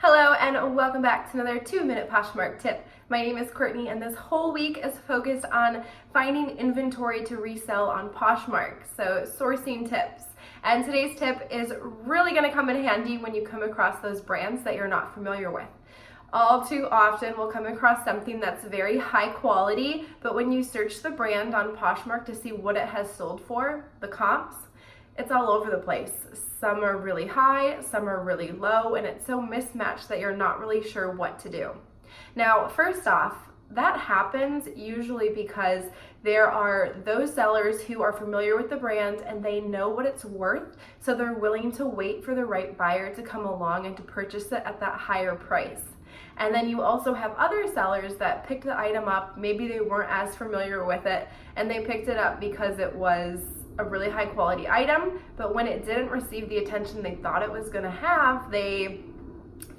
Hello and welcome back to another 2-minute Poshmark tip. My name is Courtney and this whole week is focused on finding inventory to resell on Poshmark, so sourcing tips. And today's tip is really going to come in handy when you come across those brands that you're not familiar with. All too often we'll come across something that's very high quality, but when you search the brand on Poshmark to see what it has sold for, the comps, it's all over the place. Some are really high, some are really low, and it's so mismatched that you're not really sure what to do. Now, first off, that happens usually because there are those sellers who are familiar with the brand and they know what it's worth, so they're willing to wait for the right buyer to come along and to purchase it at that higher price. And then you also have other sellers that pick the item up, maybe they weren't as familiar with it, and they picked it up because it was a really high quality item, but when it didn't receive the attention they thought it was gonna have, they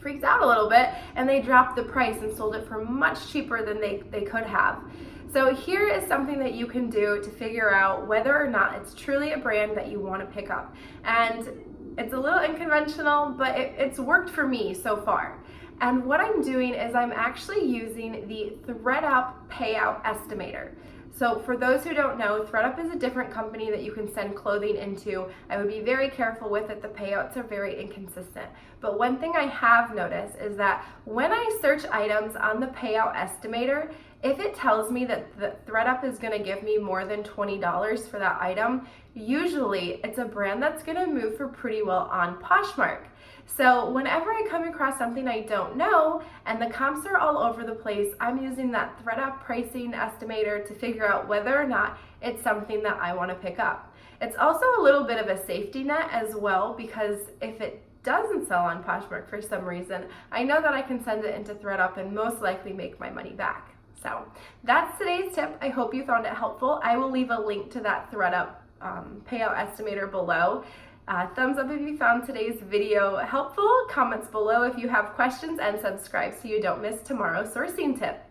freaked out a little bit and they dropped the price and sold it for much cheaper than they could have. So here is something that you can do to figure out whether or not it's truly a brand that you want to pick up. And it's a little unconventional, but it's worked for me so far. And what I'm doing is I'm actually using the ThredUp payout estimator. So for those who don't know, ThredUp is a different company that you can send clothing into. I would be very careful with it. The payouts are very inconsistent. But one thing I have noticed is that when I search items on the payout estimator, if it tells me that the ThredUp is gonna give me more than $20 for that item, usually it's a brand that's gonna move for pretty well on Poshmark. So whenever I come across something I don't know and the comps are all over the place, I'm using that ThredUp pricing estimator to figure out whether or not it's something that I want to pick up. It's also a little bit of a safety net as well, because if it doesn't sell on Poshmark for some reason, I know that I can send it into ThredUp and most likely make my money back. So that's today's tip. I hope you found it helpful. I will leave a link to that ThredUp payout estimator below. Thumbs up if you found today's video helpful, comments below if you have questions, and subscribe so you don't miss tomorrow's sourcing tip.